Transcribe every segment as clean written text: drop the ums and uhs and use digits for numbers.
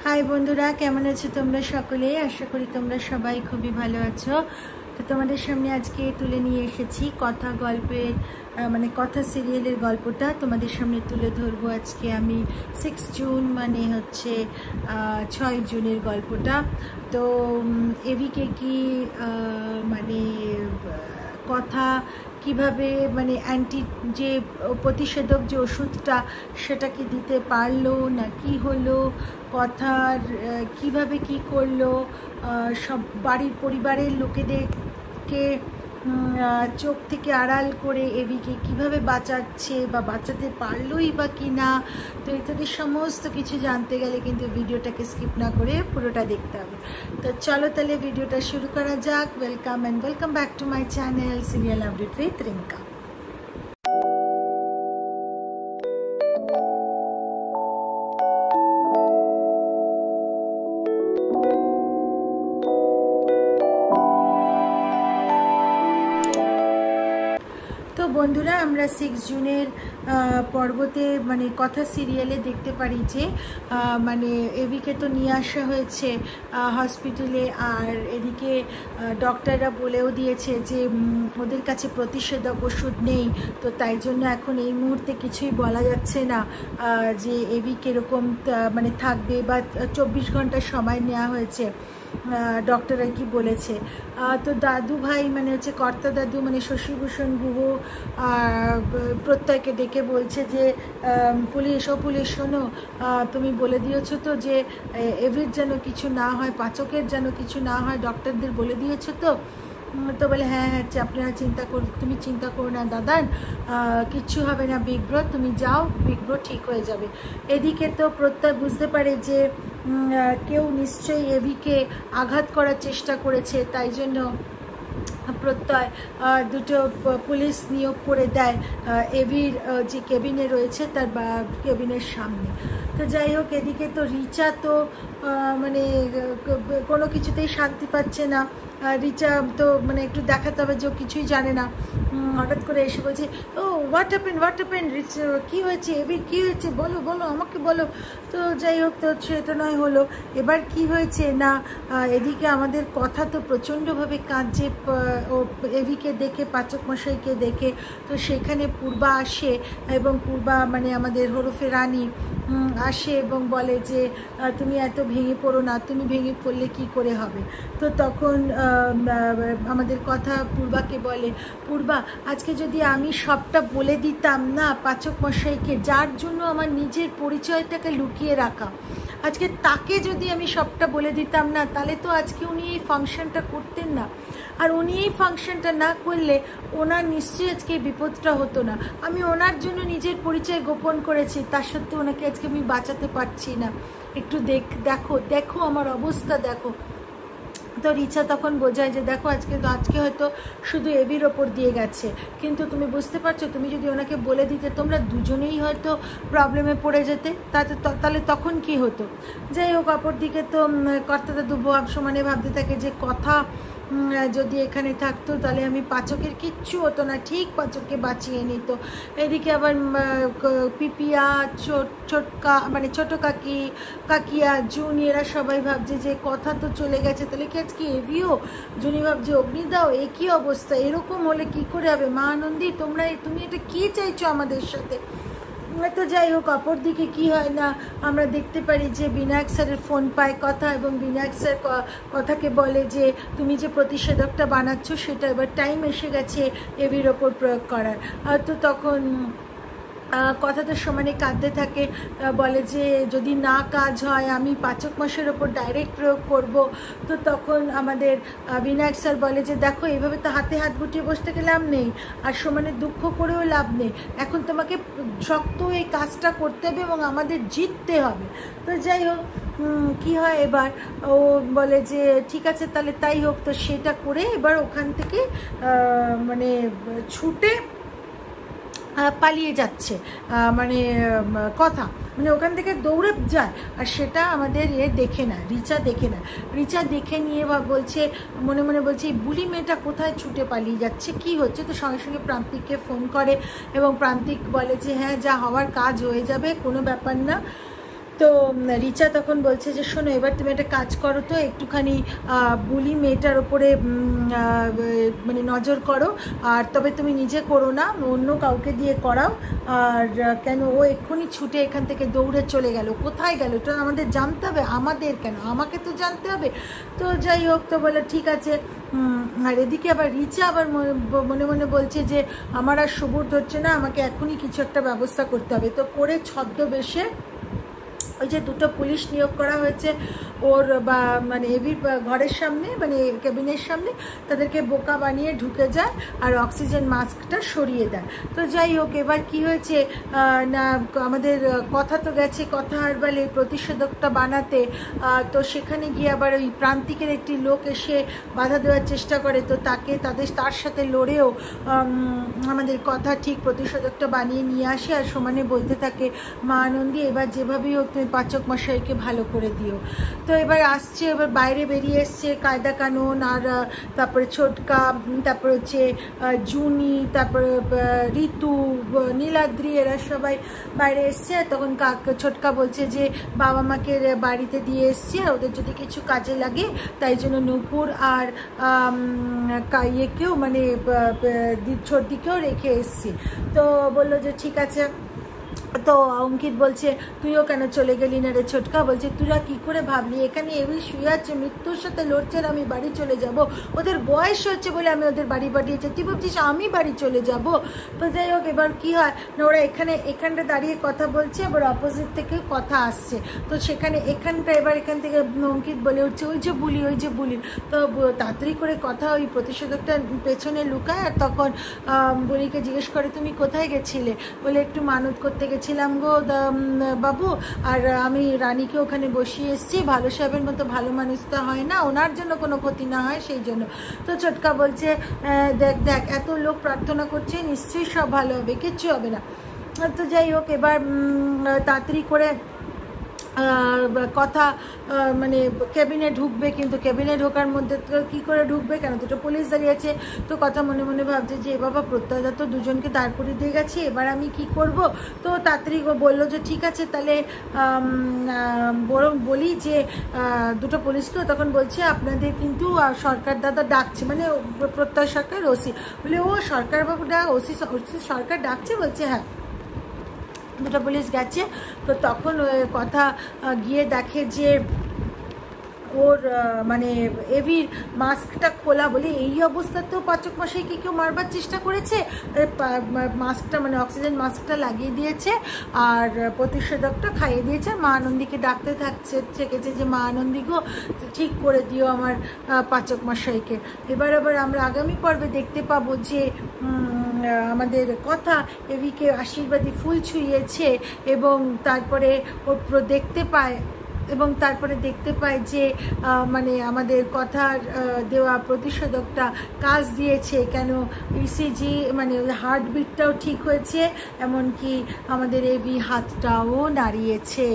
High বন্ধুরা, কেমন আছো তোমরা সকলেই? আশা করি তোমরা সবাই খুবই ভালো আছো। তো তোমাদের সামনে আজকে তুলে নিয়ে এসেছি কথা গল্পের মানে কথা সিরিয়ালের গল্পটা তোমাদের সামনে তুলে ধরবো। আজকে আমি 6 জুন মানে হচ্ছে 6 জুনের গল্পটা। তো এভিকে কি মানে কথা কিভাবে মানে অ্যান্টি যে প্রতিষেধক যে ওষুধটা সেটা কি দিতে পারলো না কি হলো, কথার কিভাবে কি করলো, সব বাড়ির পরিবারের লোকেদেরকে চোখ থেকে আড়াল করে এভিকে কিভাবে বাঁচাচ্ছে বা বাঁচাতে পারলোই বা কি না। তো ইত্যাদি সমস্ত কিছু জানতে গেলে কিন্তু ভিডিওটাকে স্কিপ না করে পুরোটা দেখতে হবে। তো চলো তাহলে ভিডিওটা শুরু করা যাক। Welcome and welcome back to my channel serial update with Rinka. তো বন্ধুরা, আমরা 6 জুনের পর্বতে মানে কথা সিরিয়ালে দেখতে পারি যে মানে এভিকে তো নিয়ে আসা হয়েছে হসপিটালে, আর এদিকে ডক্টররা বলেও দিয়েছে যে ওদের কাছে প্রতিষেধক ওষুধ নেই। তো তাই জন্য এখন এই মুহূর্তে কিছুই বলা যাচ্ছে না যে এভি কীরকম মানে থাকবে, বা 24 ঘন্টা সময় নেওয়া হয়েছে ডক্টর আর কি বলেছে। তো দাদু ভাই মানে হচ্ছে কর্তা দাদু মানে শশীভূষণ গুহ প্রত্যয়কে ডেকে বলছে যে পুলিশ শোনো, তুমি বলে দিয়েছো তো যে এভির যেন কিছু না হয়, পাচকের যেন কিছু না হয়, ডক্টরদের বলে দিয়েছো তো? তো বলে হ্যাঁ আপনারা তুমি চিন্তা করো না দাদান, কিচ্ছু হবে না বিগ ব্রো, তুমি যাও, বিগ ব্রো ঠিক হয়ে যাবে। এদিকে তো প্রত্যয় বুঝতে পারে যে কেউ নিশ্চয়ই এভিকে আঘাত করার চেষ্টা করেছে, তাই জন্য প্রত্যয় দুটো পুলিশ নিয়োগ করে দেয় এভির যে কেবিনে রয়েছে তার কেবিনের সামনে। তো যাই হোক, এদিকে তো রিচা তো মানে কোনো কিছুতেই শান্তি পাচ্ছে না। রিচা তো মানে একটু দেখাতে হবে যে ও কিছুই জানে না। হঠাৎ করে এসে বলছে, ও হোয়াট হ্যাপেন রিচা, কী হয়েছে এভির, কী হয়েছে বলো আমাকে বলো। তো যাই হোক, তো সেটা নয় হলো। এবার কি হয়েছে না, এদিকে আমাদের কথা তো প্রচণ্ডভাবে কাঁদছে ও এভিকে দেখে, পাচক মশাইকে দেখে। তো সেখানে পূর্বা আসে এবং পূর্বা মানে আমাদের হরফে রানী আসে এবং বলে যে তুমি এত ভেঙে পড়ো না, তুমি ভেঙে পড়লে কি করে হবে। তো তখন আমাদের কথা পূর্বাকে বলে, পূর্বা আজকে যদি আমি সবটা বলে দিতাম না পাচক মশাইকে, যার জন্য আমার নিজের পরিচয়টাকে লুকিয়ে রাখা, আজকে তাকে যদি আমি সবটা বলে দিতাম না, তাহলে তো আজকে উনি এই ফাংশনটা করতেন না। আর উনি এই ফাংশনটা না করলে ওনার নিশ্চয়ই আজকে বিপদটা হতো না। আমি ওনার জন্য নিজের পরিচয় গোপন করেছি, তার সত্ত্বেও ওনাকে আজকে আমি বাঁচাতে পারছি না। একটু দেখো আমার অবস্থা দেখো। তো রিচা তখন বোঝায় যে দেখো আজকে হয়তো শুধু এভির ওপর দিয়ে গেছে, কিন্তু তুমি বুঝতে পারছো, তুমি যদি ওনাকে বলে দিতে তোমরা দুজনেই হয়তো প্রবলেমে পড়ে যেতে, তাহলে তখন কি হতো। যাই হোক, অপর দিকে তো কর্তা দাদু সমানে ভাবতে থাকে যে কথা যদি এখানে থাকতো তাহলে আমি পাচকের কিচ্ছু হতো না, ঠিক পাচককে বাঁচিয়ে নিত। এদিকে আবার পিপিয়া ছোটকা মানে ছোটো কাকিয়া জুনি এরা সবাই ভাবছে যে কথা তো চলে গেছে, তাহলে কি আজকে এভিও? জুনি ভাবছে অগ্নিদাও এ কী অবস্থা, এরকম হলে কি করে হবে? মা আনন্দী তুমি এটা কি চাইছো আমাদের সাথে? তো যাই হোক, অপর দিকে কী হয় না, আমরা দেখতে পারি যে বিনায়ক স্যারের ফোন পায় কথা, এবং বিনায়ক স্যার কথাকে বলে যে তুমি যে প্রতিষেধকটা বানাচ্ছ সেটা এবার টাইম এসে গেছে এভির ওপর প্রয়োগ করার। তো তখন কথা তো সমানে কাঁদতে থাকে, বলে যে যদি না কাজ হয় আমি পাচক মাসের ওপর ডাইরেক্ট প্রয়োগ করব। তো তখন আমাদের বিনায়ক স্যার বলে যে দেখো এইভাবে তো হাতে হাত গুটিয়ে বসতে গেলে লাভ নেই, আর সমানে দুঃখ করেও লাভ নেই, এখন তোমাকে শক্ত এই কাজটা করতে হবে এবং আমাদের জিততে হবে। তো যাই হোক, কি হয় এবার ও বলে যে ঠিক আছে তাহলে তাই হোক। তো সেটা করে এবার ওখান থেকে মানে ছুটে পালিয়ে যাচ্ছে মানে কথা, মানে ওখান থেকে দৌড়ে যায়। আর সেটা আমাদের দেখে না, রিচা দেখে নিয়ে বলছে মনে মনে বলছে এই বুলি মেয়েটা কোথায় ছুটে পালিয়ে যাচ্ছে, কি হচ্ছে। তো সঙ্গে সঙ্গে প্রান্তিককে ফোন করে এবং প্রান্তিক বলে যে হ্যাঁ যা হওয়ার কাজ হয়ে যাবে, কোনো ব্যাপার না। তো রিচা তখন বলছে যে শোনো এবার তুমি একটা কাজ করো তো, একটুখানি বুলি মেয়েটার ওপরে মানে নজর করো, আর তবে তুমি নিজে করো না, অন্য কাউকে দিয়ে করাও। আর কেন ও এক্ষুনি ছুটে এখান থেকে দৌড়ে চলে গেল, কোথায় গেল এটা আমাদের জানতে হবে, আমাদের কেন, আমাকে তো জানতে হবে। তো যাই হোক, তো বলে ঠিক আছে। আর এদিকে আবার রিচা আবার মনে মনে বলছে যে আমার আর সবুর ধরছে না, আমাকে এখনই কিছু একটা ব্যবস্থা করতে হবে। তো করে ছদ্মবেশে ওই যে দুটো পুলিশ নিয়োগ করা হয়েছে ওর বা মানে এভির ঘরের সামনে, মানে কেবিনের সামনে, তাদেরকে বোকা বানিয়ে ঢুকে যায় আর অক্সিজেন মাস্কটা সরিয়ে দেয়। তো যাই হোক, এবার কি হয়েছে না, আমাদের কথা তো গেছে কথা আর বলে প্রতিষেধকটা বানাতে, তো সেখানে গিয়ে আবার ওই প্রান্তিকের একটি লোক এসে বাধা দেওয়ার চেষ্টা করে। তো তার সাথে লড়েও আমাদের কথা ঠিক প্রতিষেধকটা বানিয়ে নিয়ে আসে আর সমানে বলতে থাকে মা আনন্দী এবার যেভাবেই হোক তুমি পাচক মশাইকে ভালো করে দিও। তো এবার আসছে, এবার বাইরে বেরিয়ে এসছে কায়দা কানুন, আর তারপরে ছোটকা, তারপরে হচ্ছে জুনি, তারপরে ঋতু, নীলাদ্রি, এরা সবাই বাইরে এসছে। তখন ছোটকা বলছে যে বাবা মাকে বাড়িতে দিয়ে এসছি আর ওদের যদি কিছু কাজে লাগে তাই জন্য নূপুর আর ইয়েকেও মানে ছোটদিকেও রেখে এসছি। তো বললো যে ঠিক আছে। তো অঙ্কিত বলছে তুইও কেন চলে গেলি না রে ছোটকা? বলছে তোরা কি করে ভাবলি এখানে এমনি শুয়ে আছে, মৃত্যুর সাথে লড়ছে, আমি বাড়ি চলে যাব, ওদের বয়স হচ্ছে বলে আমি ওদের বাড়ি পাঠিয়েছি, তুই ভাবছিস আমি বাড়ি চলে যাব? তো যাই হোক, এবার কি হয় না, ওরা এখানটা দাঁড়িয়ে কথা বলছে, এবার অপোজিট থেকে কথা আসছে। তো সেখানে এবার এখান থেকে অঙ্কিত বলে উঠছে ওই যে বুলি। তো তাড়াতাড়ি করে কথা ওই প্রতিষেধকটা পেছনে লুকায়, আর তখন বুলিকে জিজ্ঞেস করে তুমি কোথায় গেছিলে? বলে একটু মানত করতে গেছিলাম গো বাবু, আর আমি রানীকে ওখানে বসিয়ে এসেছি, ভালো সাহেবের মতো ভালো মানুষটা হয় না, ওনার জন্য কোনো ক্ষতি না হয় সেই জন্য। তো ছোটকা বলছে দেখ এত লোক প্রার্থনা করছে, নিশ্চয়ই সব ভালো হবে, কিচ্ছু হবে না। তো যাই হোক, এবার তাড়াতাড়ি করে কথা মানে কেবিনে ঢুকবে, কিন্তু কেবিনে ঢোকার মধ্যে কী করে ঢুকবে, কেন দুটো পুলিশ দাঁড়িয়ে আছে। তো কথা মনে মনে ভাবছে যে এ বাবা প্রত্যয়দা তো দুজনকে দাঁড় করিয়ে দিয়ে গেছে, এবার আমি কি করব। তো তাড়াতাড়ি বললো যে ঠিক আছে তাহলে বরং বলি যে দুটো পুলিশকেও, তখন বলছে আপনাদের কিন্তু সরকার দাদা ডাকছে, মানে প্রত্যয় সরকার ওসি। বলে ও সরকারবাবু ওসি সরকার ডাকছে? বলছে হ্যাঁ। দুটো পুলিশ গেছে। তো তখন কথা গিয়ে দেখে যে ওর মানে এভির মাস্কটা খোলা, বলে এই অবস্থাতেও পাচক মশাইকে কেউ মারবার চেষ্টা করেছে। মাস্কটা মানে অক্সিজেন মাস্কটা লাগিয়ে দিয়েছে আর প্রতিষেধকটা খাইয়ে দিয়েছে। মা আনন্দীকে ডাকতে থেকেছে যে মা আনন্দী গো ঠিক করে দিও আমার পাচক মশাইকে। এবার আবার আমরা আগামী পর্বে দেখতে পাবো যে আমাদের কথা এভিকে আশীর্বাদী ফুল ছুঁয়েছে এবং তারপরে ওর দেখতে পায় যে মানে আমাদের কথার দেওয়া প্রতিষেধকটা কাজ দিয়েছে, কেন ইসিজি মানে হার্টবিটটাও ঠিক হয়েছে, এমনকি আমাদের এভি হাতটাও নাড়িয়েছে।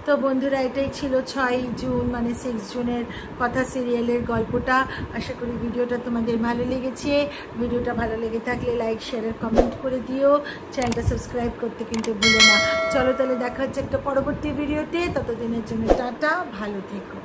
তো বন্ধুরা, এটাই ছিল 6 জুন মানে 6 জুনের কথা সিরিয়ালের গল্পটা। আশা করি ভিডিওটা তোমাদের ভালো লেগেছে। ভিডিওটা ভালো লেগে থাকলে লাইক শেয়ার আর কমেন্ট করে দিও, চ্যানেলটা সাবস্ক্রাইব করতে কিন্তু ভুলো না। চলো তাহলে দেখা হচ্ছে একটা পরবর্তী ভিডিওতে, ততদিনের জন্য টাটা, ভালো থেকো।